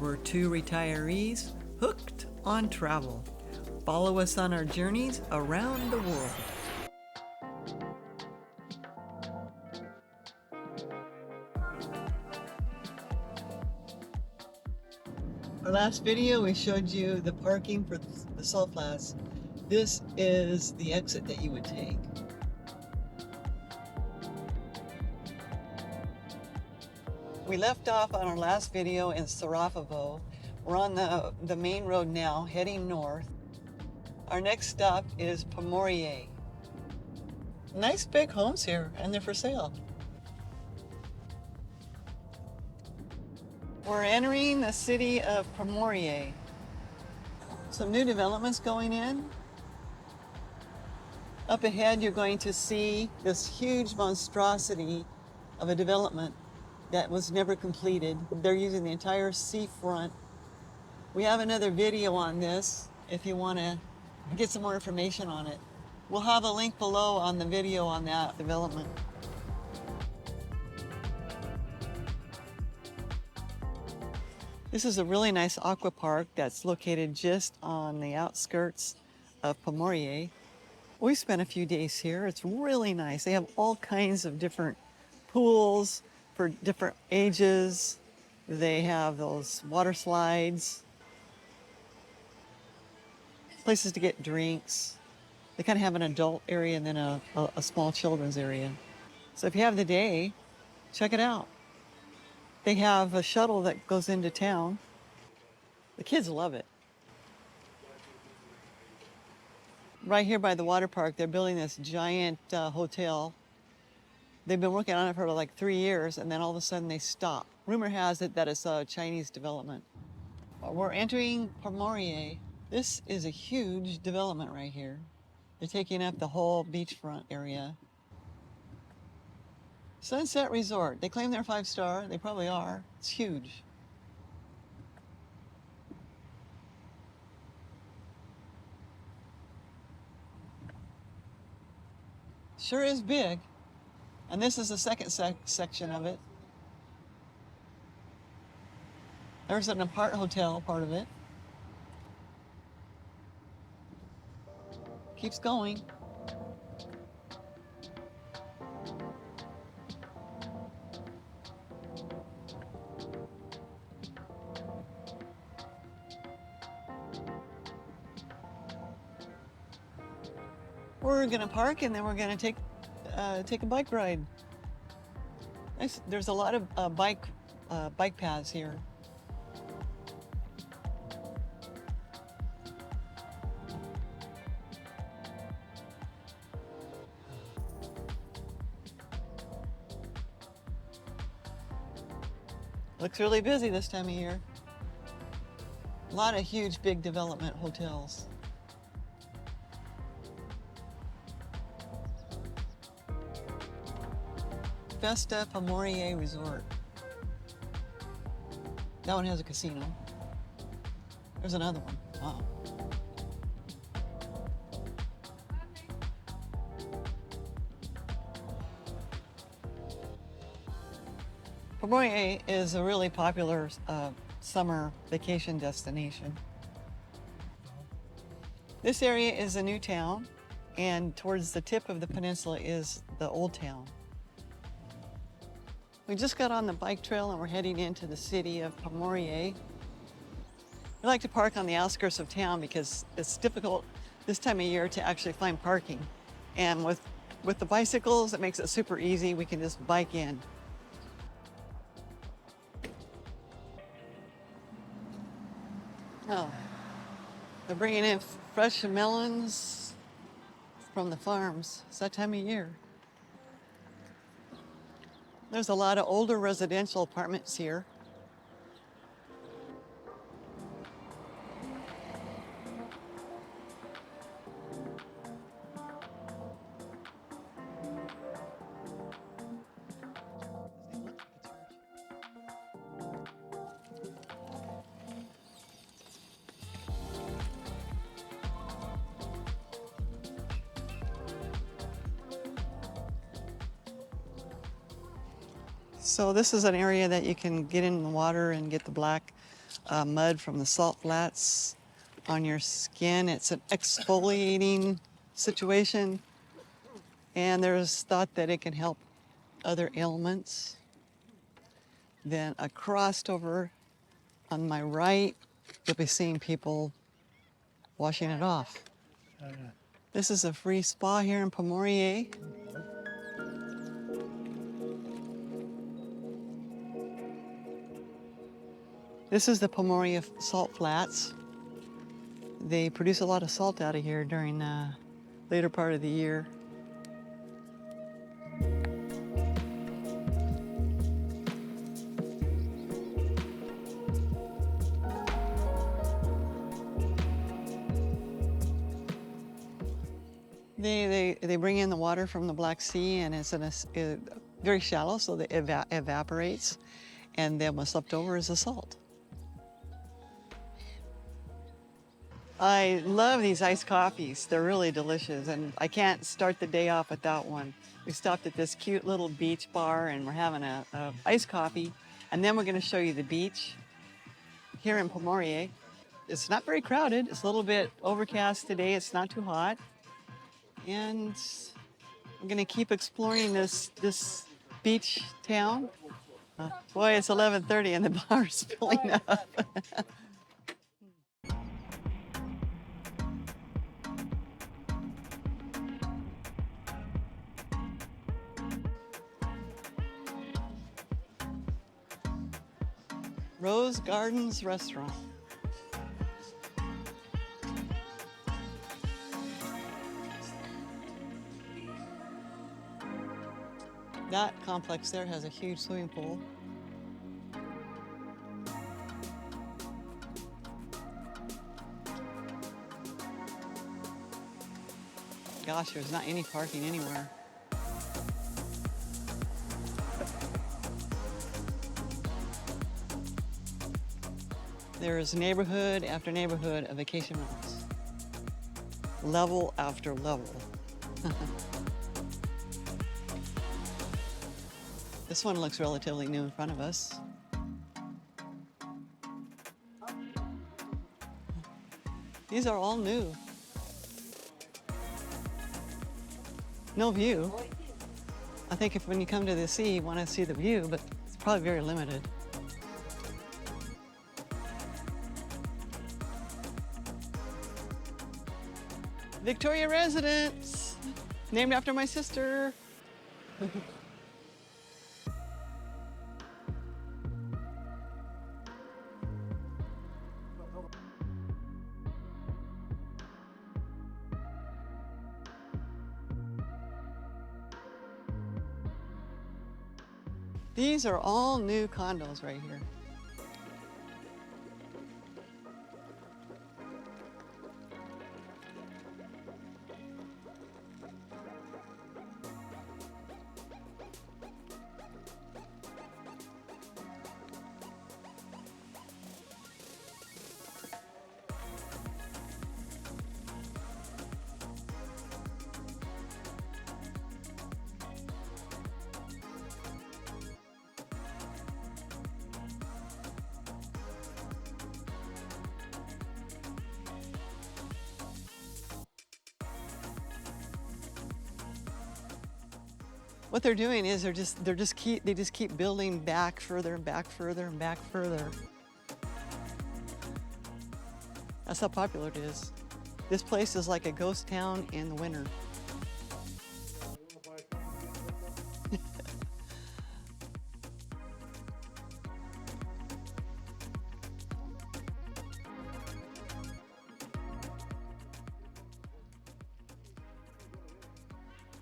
We're two retirees hooked on travel. Follow us on our journeys around the world. Our last video, we showed you the parking for the salt flats. This is the exit that you would take. We left off on our last video in Sarajevo. We're on the main road now, heading north. Our next stop is Pomorie. Nice big homes here, and they're for sale. We're entering the city of Pomorie. Some new developments going in. Up ahead, you're going to see this huge monstrosity of a development that was never completed. They're using the entire seafront. We have another video on this if you want to get some more information on it. We'll have a link below on the video on that development. This is a really nice aqua park that's located just on the outskirts of Pomorie. We spent a few days here. It's really nice. They have all kinds of different pools for different ages. They have those water slides, places to get drinks. They kind of have an adult area and then a small children's area. So if you have the day, check it out. They have a shuttle that goes into town. The kids love it. Right here by the water park, they're building this giant hotel. They've been working on it for like 3 years, and then all of a sudden they stop. Rumor has it that it's a Chinese development. We're entering Pomorie. This is a huge development right here. They're taking up the whole beachfront area. Sunset Resort. They claim they're 5-star. They probably are. It's huge. Sure is big. And this is the second section of it. There's an apart hotel part of it. Keeps going. We're gonna park and then we're gonna take a bike ride. Nice. There's a lot of bike paths here. Looks really busy this time of year. A lot of huge, big development hotels. Vesta Pomorie Resort. That one has a casino. There's another one. Wow. Pomorie is a really popular summer vacation destination. This area is a new town, and towards the tip of the peninsula is the old town. We just got on the bike trail and we're heading into the city of Pomorie. We like to park on the outskirts of town because it's difficult this time of year to actually find parking. And with the bicycles, it makes it super easy. We can just bike in. Oh, they're bringing in fresh melons from the farms. It's that time of year. There's a lot of older residential apartments here. So this is an area that you can get in the water and get the black mud from the salt flats on your skin. It's an exfoliating situation, and there's thought that it can help other ailments. Then across over on my right, you'll be seeing people washing it off. This is a free spa here in Pomorie. This is the Pomorie salt flats. They produce a lot of salt out of here during the later part of the year. They bring in the water from the Black Sea, and it's very shallow, so it evaporates, and then what's left over is the salt. I love these iced coffees. They're really delicious, and I can't start the day off without one. We stopped at this cute little beach bar, and we're having a iced coffee, and then we're going to show you the beach here in Pomorie. It's not very crowded. It's a little bit overcast today. It's not too hot. And I'm gonna keep exploring this beach town. Boy, it's 11:30 and the bar's filling up. Rose Gardens Restaurant. That complex there has a huge swimming pool. Gosh, there's not any parking anywhere. There's neighborhood after neighborhood of vacation rentals. Level after level. This one looks relatively new in front of us. These are all new. No view. I think when you come to the sea, you want to see the view, but it's probably very limited. Victoria Residence, named after my sister. These are all new condos right here. What they're doing is they just keep building back further and back further and back further. That's how popular it is. This place is like a ghost town in the winter.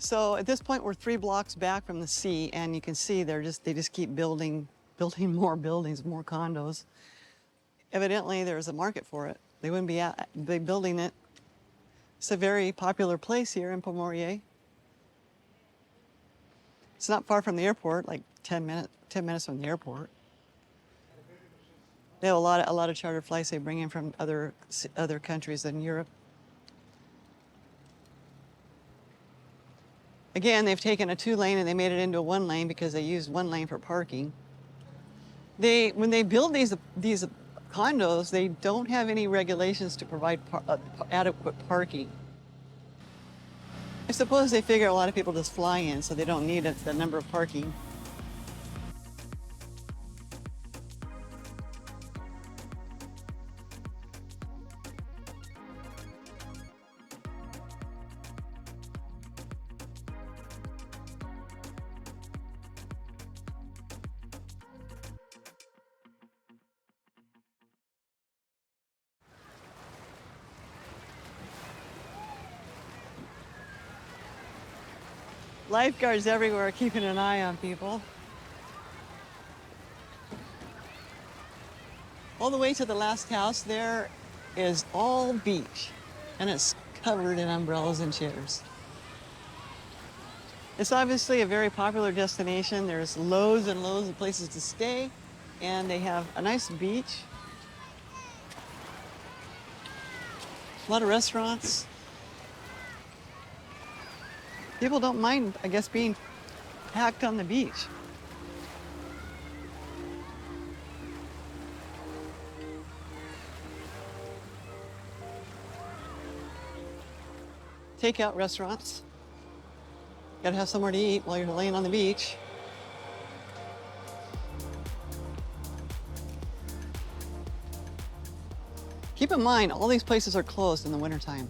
So at this point, we're 3 blocks back from the sea, and you can see they just keep building more buildings, more condos. Evidently, there's a market for it. They wouldn't be building it. It's a very popular place here in Pomorie. It's not far from the airport, like 10 minutes from the airport. They have a lot of charter flights they bring in from other countries in Europe. Again, they've taken a 2-lane and they made it into a 1-lane because they used 1 lane for parking. When they build these condos, they don't have any regulations to provide adequate parking. I suppose they figure a lot of people just fly in, so they don't need the number of parking. Lifeguards everywhere keeping an eye on people. All the way to the last house there is all beach, and it's covered in umbrellas and chairs. It's obviously a very popular destination. There's loads and loads of places to stay, and they have a nice beach. A lot of restaurants. People don't mind, I guess, being packed on the beach. Takeout restaurants. Gotta have somewhere to eat while you're laying on the beach. Keep in mind, all these places are closed in the wintertime.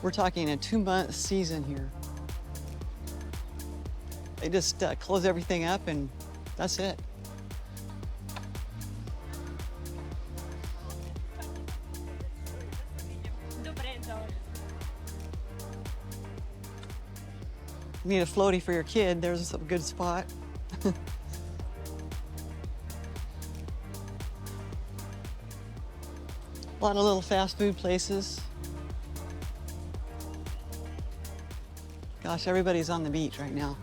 We're talking a 2-month season here. They just close everything up and that's it. You need a floaty for your kid, there's a good spot. A lot of little fast food places. Gosh, everybody's on the beach right now.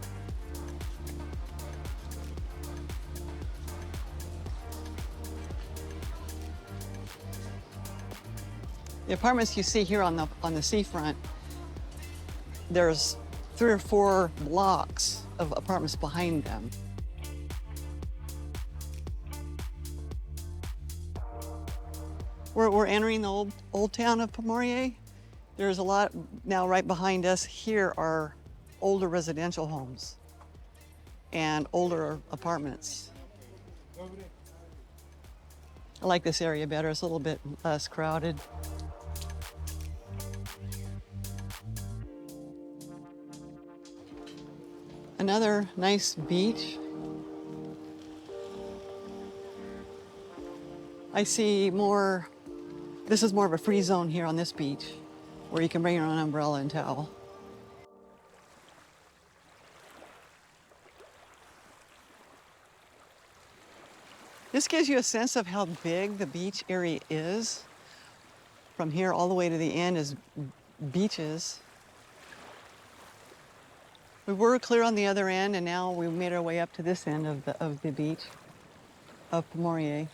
The apartments you see here on the seafront, there's 3 or 4 blocks of apartments behind them. We're entering the old town of Pomorie. There's a lot now right behind us. Here are older residential homes and older apartments. I like this area better. It's a little bit less crowded. Another nice beach. I see more, this is more of a free zone here on this beach where you can bring your own umbrella and towel. This gives you a sense of how big the beach area is. From here all the way to the end is beaches. We were clear on the other end, and now we've made our way up to this end of the beach of Pomorie.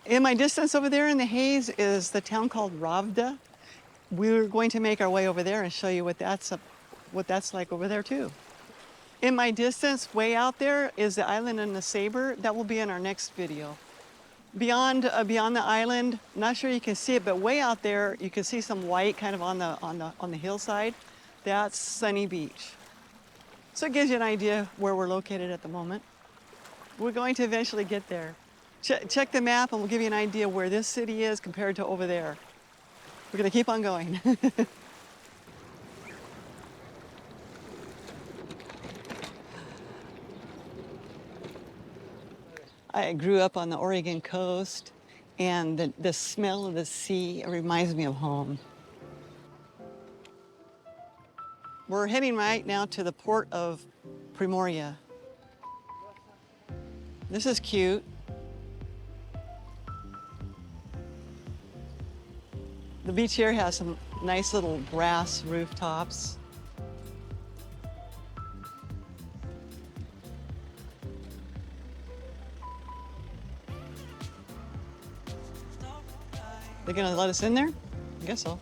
In my distance over there in the haze is the town called Ravda. We're going to make our way over there and show you what that's like over there too. In my distance, way out there, is the island and the Sabre. That will be in our next video. Beyond the island, not sure you can see it, but way out there, you can see some white kind of on the hillside. That's Sunny Beach. So it gives you an idea where we're located at the moment. We're going to eventually get there. Check the map and we'll give you an idea where this city is compared to over there. We're gonna keep on going. I grew up on the Oregon coast, and the smell of the sea reminds me of home. We're heading right now to the port of Pomorie. This is cute. The beach here has some nice little grass rooftops. They're gonna let us in there? I guess so.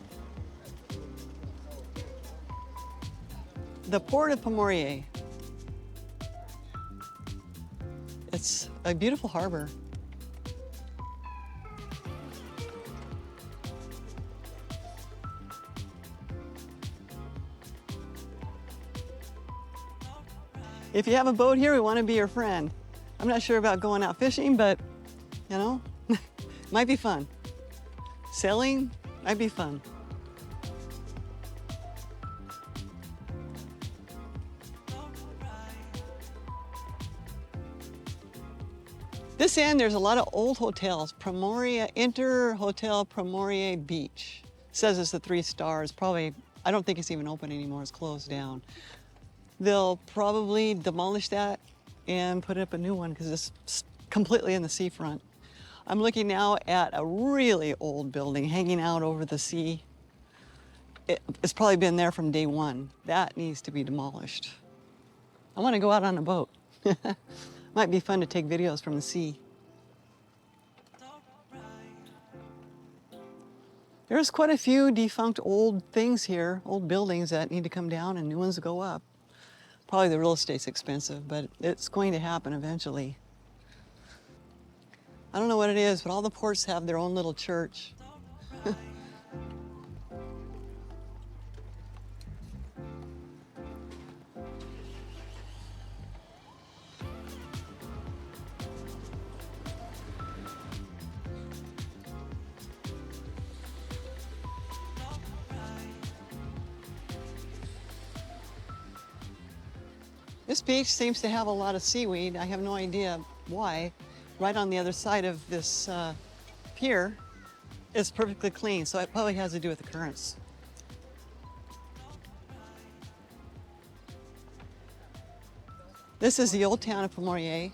The port of Pomorie. It's a beautiful harbor. If you have a boat here, we want to be your friend. I'm not sure about going out fishing, but you know, might be fun. Sailing might be fun. This end, there's a lot of old hotels. Pomorie, Inter Hotel Pomorie Beach. It says it's the 3 stars. Probably, I don't think it's even open anymore. It's closed down. They'll probably demolish that and put up a new one because it's completely in the seafront. I'm looking now at a really old building hanging out over the sea. It's probably been there from day one. That needs to be demolished. I want to go out on a boat. Might be fun to take videos from the sea. There's quite a few defunct old things here, old buildings that need to come down and new ones go up. Probably the real estate's expensive, but it's going to happen eventually. I don't know what it is, but all the ports have their own little church. This beach seems to have a lot of seaweed. I have no idea why. Right on the other side of this pier is perfectly clean, so it probably has to do with the currents. This is the old town of Pomorie.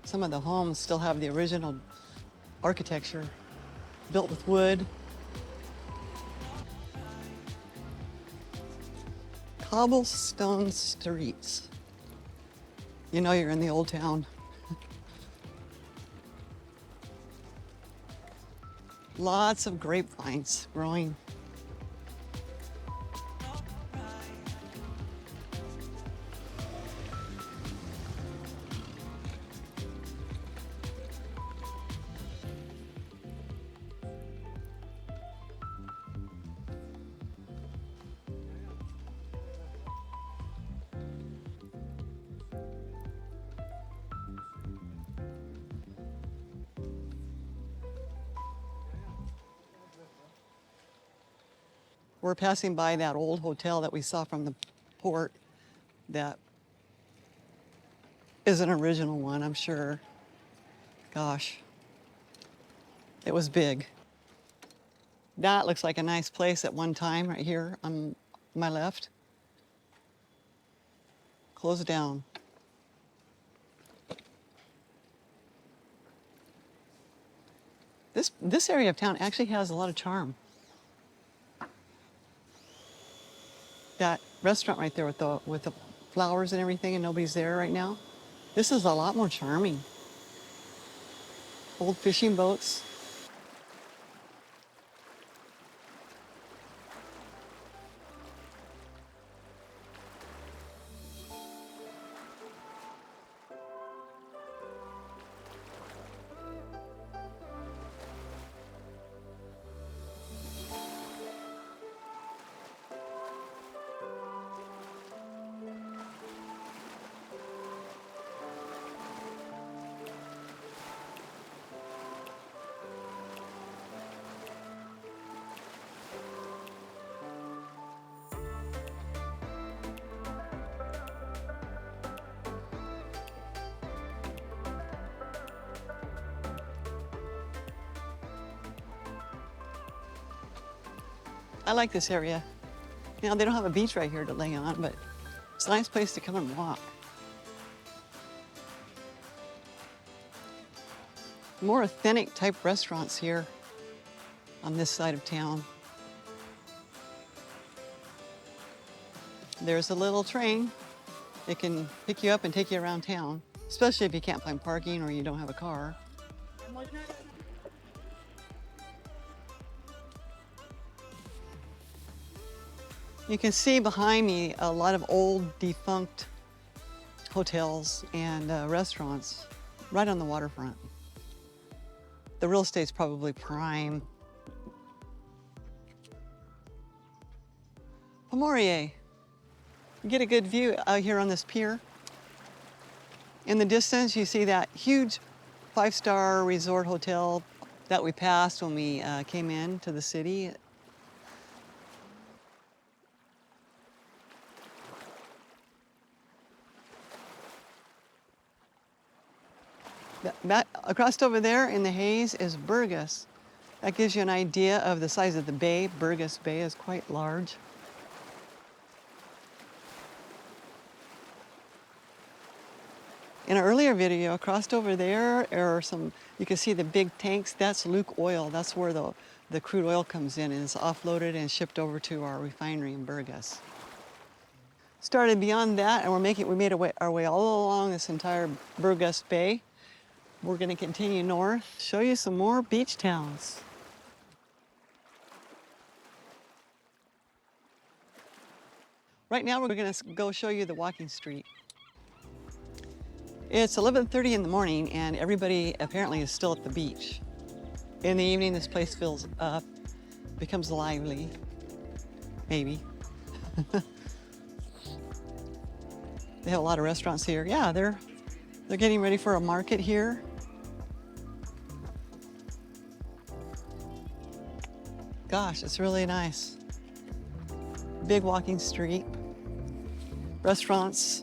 Some of the homes still have the original architecture, built with wood. Cobblestone streets. You know you're in the old town. Lots of grapevines growing. We're passing by that old hotel that we saw from the port that is an original one, I'm sure. Gosh, it was big. That looks like a nice place at one time right here on my left. Closed down. This area of town actually has a lot of charm. That restaurant right there with the flowers and everything, and nobody's there right now. This is a lot more charming. Old fishing boats. I like this area. You know, they don't have a beach right here to lay on, but it's a nice place to come and walk. More authentic type restaurants here on this side of town. There's a little train. It can pick you up and take you around town, especially if you can't find parking or you don't have a car. You can see behind me a lot of old defunct hotels and restaurants right on the waterfront. The real estate's probably prime. Pomorie. You get a good view out here on this pier. In the distance, you see that huge 5-star resort hotel that we passed when we came into the city. Across over there in the haze is Burgas. That gives you an idea of the size of the bay. Burgas Bay is quite large. In an earlier video, across over there are some, you can see the big tanks. That's Luke oil. That's where the crude oil comes in and is offloaded and shipped over to our refinery in Burgas. Started beyond that, and we made our way all along this entire Burgas Bay. We're going to continue north, show you some more beach towns. Right now, we're going to go show you the walking street. It's 11:30 in the morning, and everybody apparently is still at the beach. In the evening, this place fills up, becomes lively, maybe. They have a lot of restaurants here. Yeah, they're getting ready for a market here. Gosh, it's really nice. Big walking street, restaurants.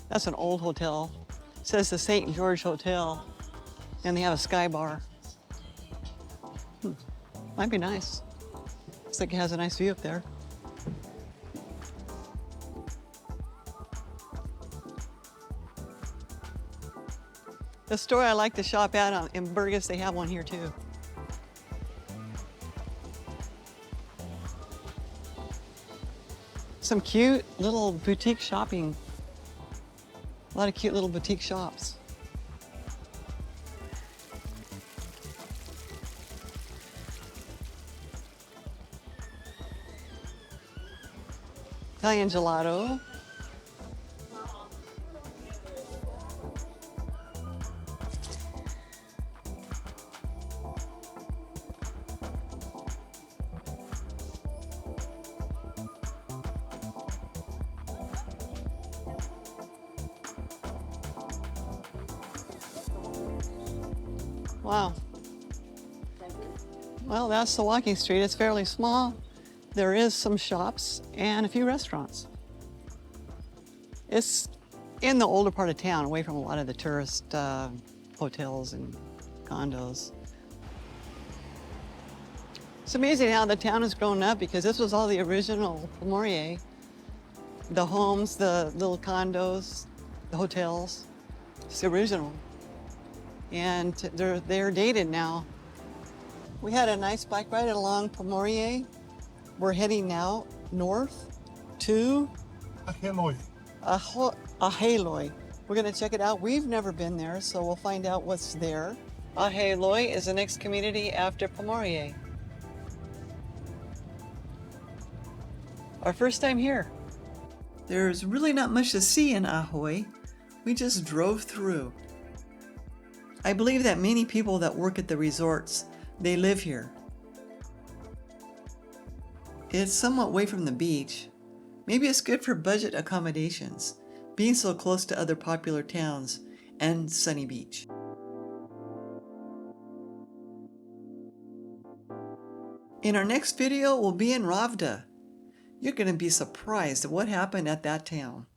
That's an old hotel. It says the St. George Hotel, and they have a sky bar. Might be nice. Looks like it has a nice view up there. The store I like to shop at in Burgas, they have one here too. Some cute little boutique shopping. A lot of cute little boutique shops. Italian gelato. Wow. Well, that's the walking street. It's fairly small. There is some shops and a few restaurants. It's in the older part of town, away from a lot of the tourist hotels and condos. It's amazing how the town has grown up, because this was all the original Pomorie. The homes, the little condos, the hotels. It's the original. And they're dated now. We had a nice bike ride along Pomorie. We're heading now north to Aheloi. Aheloi. We're going to check it out. We've never been there, so we'll find out what's there. Aheloi is the next community after Pomorie. Our first time here. There's really not much to see in Ahoy. We just drove through. I believe that many people that work at the resorts, they live here. It's somewhat away from the beach. Maybe it's good for budget accommodations, being so close to other popular towns and sunny beach. In our next video, we'll be in Ravda. You're going to be surprised at what happened at that town.